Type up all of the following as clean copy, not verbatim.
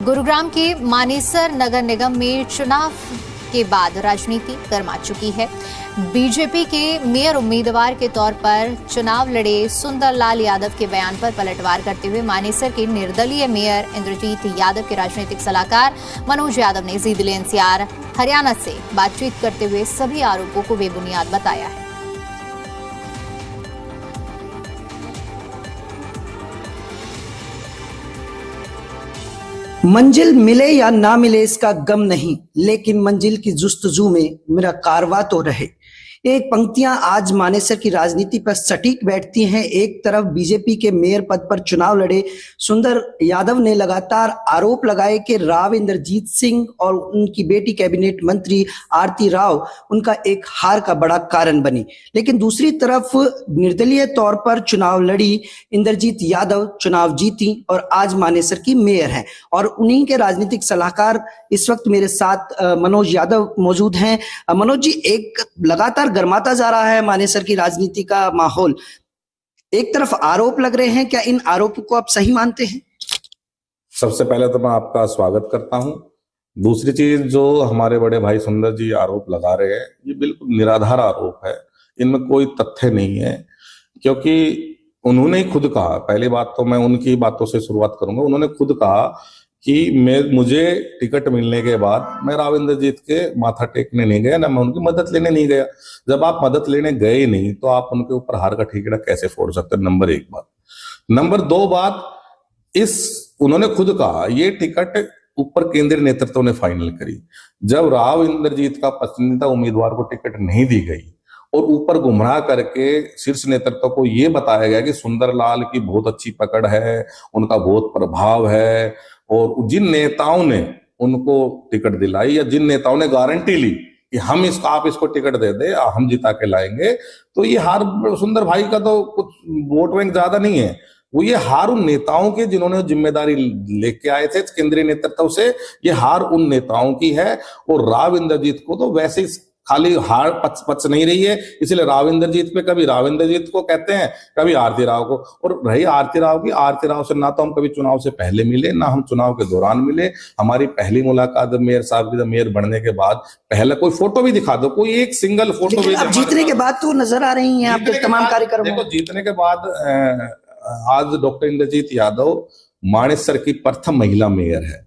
गुरुग्राम के मानेसर नगर निगम में चुनाव के बाद राजनीति गर्मा चुकी है। बीजेपी के मेयर उम्मीदवार के तौर पर चुनाव लड़े सुंदरलाल यादव के बयान पर पलटवार करते हुए मानेसर के निर्दलीय मेयर इंद्रजीत यादव के राजनीतिक सलाहकार मनोज यादव ने जी दिल्ली एनसीआर हरियाणा से बातचीत करते हुए सभी आरोपों को बेबुनियाद बताया है। मंजिल मिले या ना मिले इसका गम नहीं, लेकिन मंजिल की जुस्तजू में मेरा कारवां तो रहे। एक पंक्तियां आज मानेसर की राजनीति पर सटीक बैठती हैं। एक तरफ बीजेपी के मेयर पद पर चुनाव लड़े सुंदर यादव ने लगातार आरोप लगाए कि राव इंद्रजीत सिंह और उनकी बेटी कैबिनेट मंत्री आरती राव उनका एक हार का बड़ा कारण बनी, लेकिन दूसरी तरफ निर्दलीय तौर पर चुनाव लड़ी इंद्रजीत यादव चुनाव जीती और आज मानेसर की मेयर हैं। और उन्हीं के राजनीतिक सलाहकार इस वक्त मेरे साथ मनोज यादव मौजूद हैं। मनोज जी, एक लगातार गर्माता जा रहा है मानेसर की राजनीति का माहौल। एक तरफ आरोप लग रहे हैं, क्या इन आरोपों को आप सही मानते हैं? सबसे पहले तो मैं आपका स्वागत करता हूं। दूसरी चीज, जो हमारे बड़े भाई सुंदर जी आरोप लगा रहे हैं, ये बिल्कुल निराधार आरोप है। इनमें कोई तथ्य नहीं है, क्योंकि उन्होंने ही खुद कहा। पहली बात तो मैं उनकी बातों से शुरुआत करूंगा। उन्होंने खुद कहा कि मुझे टिकट मिलने के बाद मैं राव इंद्रजीत के माथा टेकने नहीं गया, ना मैं उनकी मदद लेने नहीं गया। जब आप मदद लेने गए नहीं तो आप उनके ऊपर हार का ठेकेड़ा कैसे फोड़ सकते? नंबर एक बात। नंबर दो बात, उन्होंने खुद कहा ये टिकट ऊपर केंद्रीय नेतृत्व ने फाइनल करी। जब राव इंद्रजीत का पसंदीदा उम्मीदवार को टिकट नहीं दी गई और ऊपर गुमराह करके शीर्ष नेतृत्व को यह बताया गया कि सुंदरलाल की बहुत अच्छी पकड़ है, उनका बहुत प्रभाव है, और जिन नेताओं ने उनको टिकट दिलाई या जिन नेताओं ने गारंटी ली कि आप इसको टिकट दे दे, हम जिता के लाएंगे, तो ये हार सुंदर भाई का तो कुछ वोट बैंक ज्यादा नहीं है। वो ये हार उन नेताओं की जिन्होंने जिम्मेदारी लेके आए थे केंद्रीय नेतृत्व से, ये हार उन नेताओं की है। और राव इंद्रजीत को तो वैसे ही खाली हार पच नहीं रही है, इसलिए राव इंद्रजीत पे कभी राव इंद्रजीत को कहते हैं, कभी आरती राव को। और रही आरती राव से ना तो हम कभी चुनाव से पहले मिले, ना हम चुनाव के दौरान मिले। हमारी पहली मुलाकात मेयर साहब की मेयर बनने के बाद पहले कोई फोटो भी दिखा दो, कोई एक सिंगल फोटो भी। अब जीतने के बाद तो नजर आ रही है आपके तमाम कार्यक्रम। देखो, जीतने के बाद आज डॉक्टर इंद्रजीत यादव मानेसर की प्रथम महिला मेयर है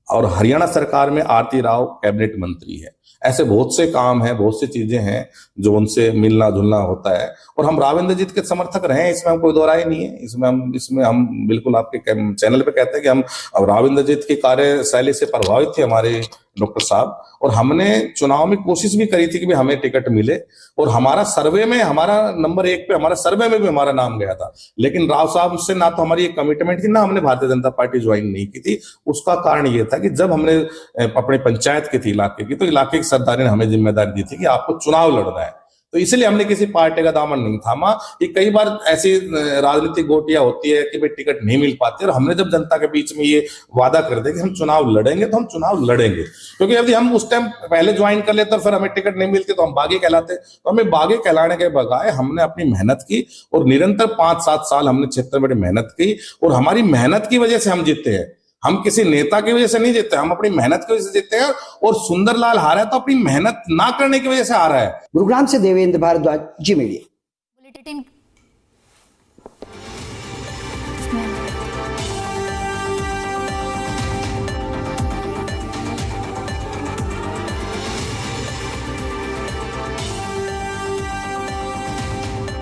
और हरियाणा सरकार में आरती राव कैबिनेट मंत्री है। ऐसे बहुत से काम हैं, बहुत सी चीजें हैं जो उनसे मिलना जुलना होता है। और हम राव इंद्रजीत के समर्थक रहे हैं, इसमें हम कोई दो राय नहीं है। इसमें हम बिल्कुल आपके चैनल पे कहते हैं कि हम राव इंद्रजीत की कार्यशैली से प्रभावित थे हमारे डॉक्टर साहब, और हमने चुनाव में कोशिश भी करी थी कि हमें टिकट मिले। और हमारा सर्वे में, हमारा नंबर 1 पे हमारा सर्वे में भी हमारा नाम गया था। लेकिन राव साहब से ना तो हमारी एक कमिटमेंट थी, ना हमने भारतीय जनता पार्टी ज्वाइन नहीं की थी। उसका कारण ये था कि जब हमने अपने पंचायत की थी इलाके की, तो इलाके के सरदार ने हमें जिम्मेदारी दी थी कि आपको चुनाव लड़ना है, तो इसलिए हमने किसी पार्टी का दामन नहीं थामा। ये कई बार ऐसी राजनीतिक गोटियां होती है कि भाई टिकट नहीं मिल पाती, और हमने जब जनता के बीच में ये वादा कर दिया कि हम चुनाव लड़ेंगे, तो हम चुनाव लड़ेंगे। क्योंकि यदि हम उस टाइम पहले ज्वाइन कर लेते और फिर हमें टिकट नहीं मिलती तो हम बागी कहलाते। तो हमें बागी कहलाने के बजाय हमने अपनी मेहनत की, और निरंतर 5-7 साल हमने क्षेत्र में मेहनत की, और हमारी मेहनत की वजह से हम जीते हैं। हम किसी नेता की वजह से नहीं जीते, हम अपनी मेहनत की वजह से जीते हैं। और सुंदरलाल हारा है तो अपनी मेहनत ना करने की वजह से हारा है। गुरुग्राम से देवेंद्र भारद्वाज, जी मीडिया। बुलेटिन